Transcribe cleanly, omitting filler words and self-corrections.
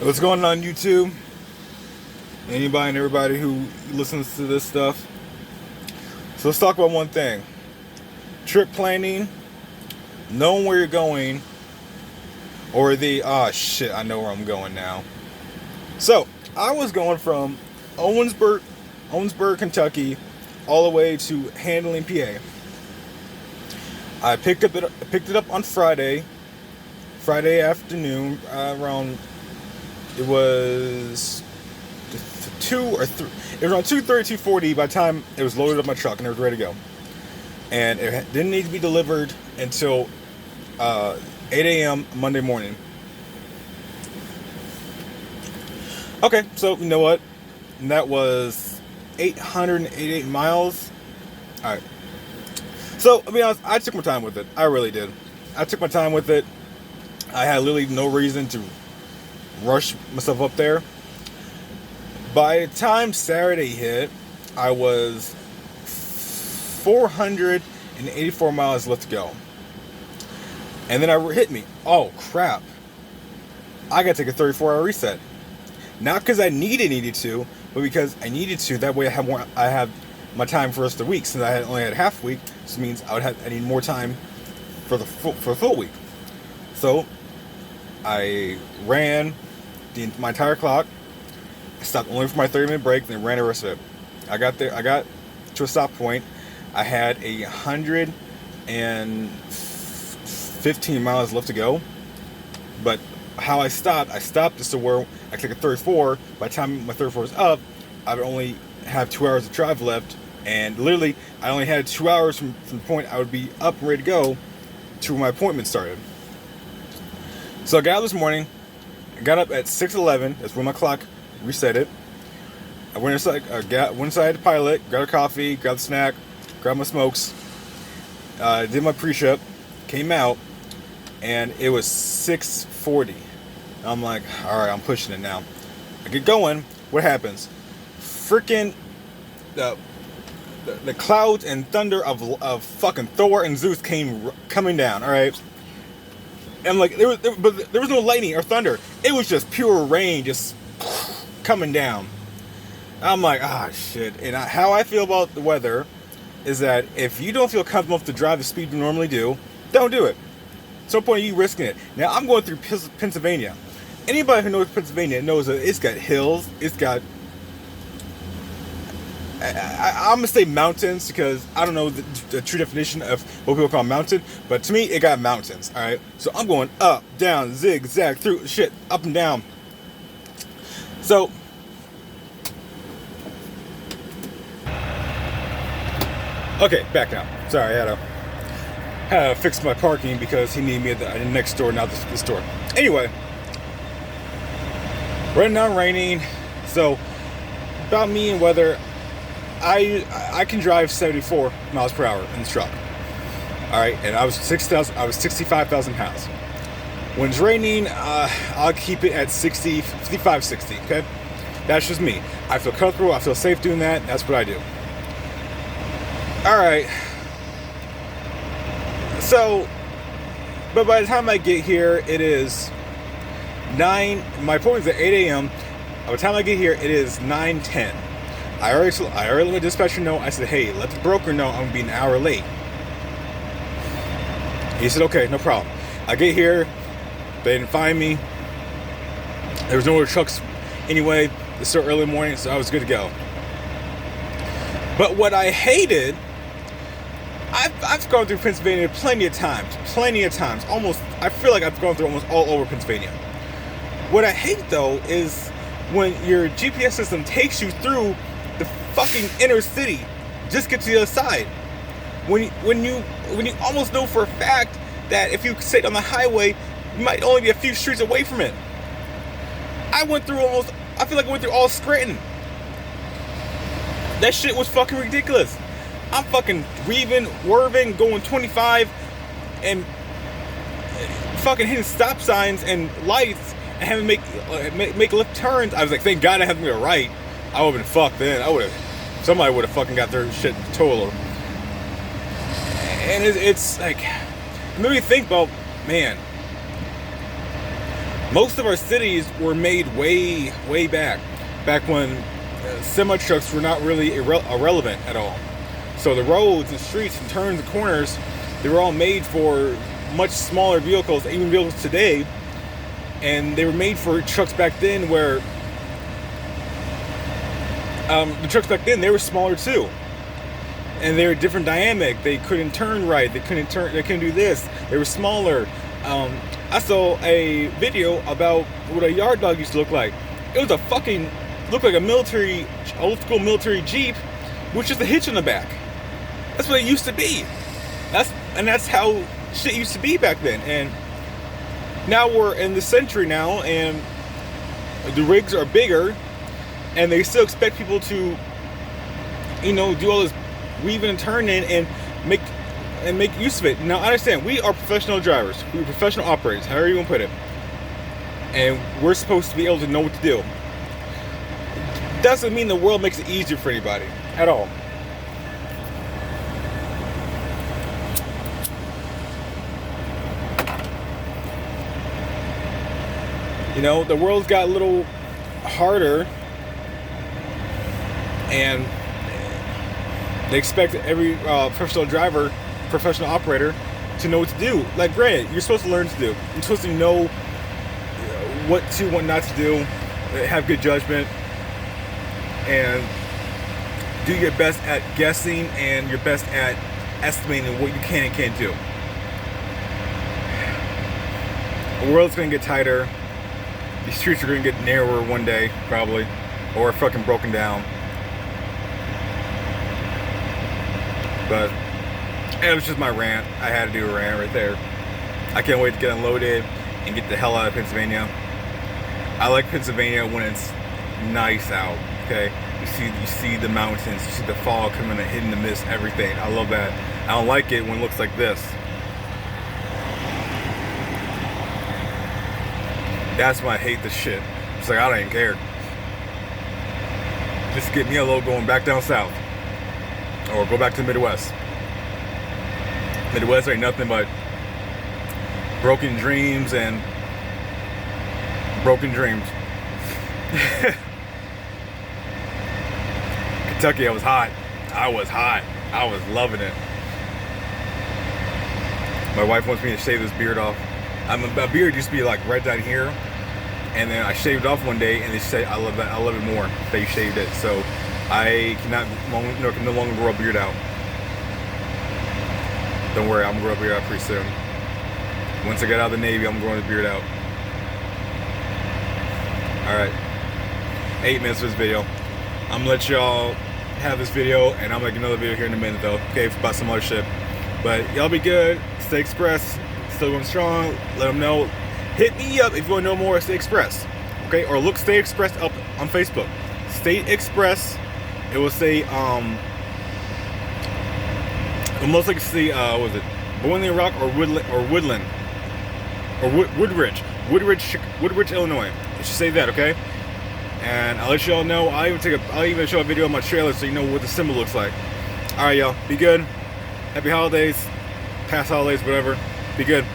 What's going on YouTube? Anybody and everybody who listens to this stuff. So let's talk about one thing. Trip planning, knowing where you're going, or shit, I know where I'm going now. So, I was going from Owensboro, Kentucky, all the way to Handling, PA. I picked it up on Friday afternoon, around, it was 2 or 3, it was around 2:30, 2:40 by the time it was loaded up my truck and it was ready to go. And it didn't need to be delivered until 8 a.m. Monday morning. Okay, so you know what? And that was 888 miles. Alright. So, I'll be honest, I took my time with it. I really did. I took my time with it. I had literally no reason to rush myself up there. By the time Saturday hit, I was 484 miles left to go. And then it hit me. Oh, crap. I gotta take a 34-hour reset. Not because I needed to, but because I needed to. That way I have my time for the rest of the week. Since I only had half week, this means I need more time for the full week. So, I ran my entire clock. I stopped only for my 30-minute break, then ran the rest of it. I got to a stop point. I had 115 miles left to go. But how I stopped just to where I click a 34. By the time my 34 was up, I would only have 2 hours of drive left. And literally, I only had 2 hours from the point I would be up and ready to go to when my appointment started. So I got up this morning. I got up at 6:11. That's when my clock reset it. I went inside the pilot, grabbed a coffee, grabbed a snack, grabbed my smokes, did my pre-ship, came out, and it was 6:40. I'm like, alright, I'm pushing it now. I get going, what happens? Freaking the clouds and thunder of fucking Thor and Zeus coming down, alright? And like, there was no lightning or thunder. It was just pure rain, just coming down. I'm like, shit. And how I feel about the weather is that if you don't feel comfortable enough to drive the speed you normally do, don't do it. There's no point in you risking it. Now, I'm going through Pennsylvania. Anybody who knows Pennsylvania knows that it's got hills, it's got... I'm going to say mountains because I don't know the true definition of what people call mountain, but to me, it got mountains, alright? So I'm going up, down, zigzag, through, shit, up and down. So, okay, back now. Sorry, I had to fix my parking because he needed me at the next door, not the store. Anyway, right now raining, so about me and weather, I can drive 74 miles per hour in this truck. All right, and I was 65,000 pounds. When it's raining, I'll keep it at 60, 55, 60. Okay, that's just me. I feel comfortable. I feel safe doing that. That's what I do. All right. So, but by the time I get here, it is 9. My appointment's at 8 a.m. By the time I get here, it is 9:10. I already let my dispatcher know. I said, hey, let the broker know I'm going to be an hour late. He said, okay, no problem. I get here. They didn't find me. There was no other trucks anyway. It's still early in the morning, so I was good to go. But what I hated, I've gone through Pennsylvania plenty of times. Almost, I feel like I've gone through almost all over Pennsylvania. What I hate, though, is when your GPS system takes you through the fucking inner city, just get to the other side. When you almost know for a fact that if you sit on the highway, you might only be a few streets away from it. I feel like I went through all Scranton. That shit was fucking ridiculous. I'm fucking weaving, swerving, going 25, and fucking hitting stop signs and lights, and having to make left turns. I was like, thank God I had to go right. I would have been fucked then. Somebody would have fucking got their shit towed. And it's like, it made me think about, man, Most of our cities were made way back when semi trucks were not really irrelevant at all. So the roads and streets and turns and corners, they were all made for much smaller vehicles, even vehicles today. And they were made for trucks back then, where the trucks back then, they were smaller too, and they were different dynamic. They couldn't turn right. They couldn't do this. They were smaller. I saw a video about what a yard dog used to look like. It was looked like a old school military Jeep with just a hitch on the back. That's what it used to be. That's how shit used to be back then. And now we're in the century now, and the rigs are bigger, and they still expect people to, do all this weaving and turning and make use of it. Now, I understand, we are professional drivers. We're professional operators, however you want to put it. And we're supposed to be able to know what to do. Doesn't mean the world makes it easier for anybody at all. The world's got a little harder, and they expect every professional operator to know what to do. Like, granted, you're supposed to learn to do. You're supposed to know what not to do, have good judgment, and do your best at guessing and your best at estimating what you can and can't do. The world's going to get tighter. These streets are going to get narrower one day, probably, or fucking broken down. But it was just my rant. I had to do a rant right there. I can't wait to get unloaded and get the hell out of Pennsylvania. I like Pennsylvania when it's nice out. Okay, you see the mountains, you see the fog coming and hitting the mist, everything. I love that. I don't like it when it looks like this. That's why I hate this shit. It's like, I don't even care. Just get me a load going back down south. Or go back to the Midwest. Midwest ain't nothing but broken dreams and broken dreams. Kentucky, I was hot. I was loving it. My wife wants me to shave this beard off. My beard used to be like right down here, and then I shaved it off one day, and they say I love it more that you shaved it. So I can no longer grow a beard out. Don't worry, I'm gonna grow a beard out pretty soon. Once I get out of the Navy, I'm growing a beard out. Alright, 8 minutes for this video. I'm gonna let y'all have this video, and I'm gonna make another video here in a minute though, okay, about some other shit. But y'all be good, stay express, still going strong, let them know. Hit me up if you want to know more at Stay Express, okay? Or look Stay Express up on Facebook. State Express, it will say, most likely see, what was it, Boiling Rock or Woodland, or Woodridge, Illinois. It should say that, okay? And I'll let y'all know. I'll even show a video of my trailer so you know what the symbol looks like. All right, y'all, be good. Happy holidays, past holidays, whatever. Be good.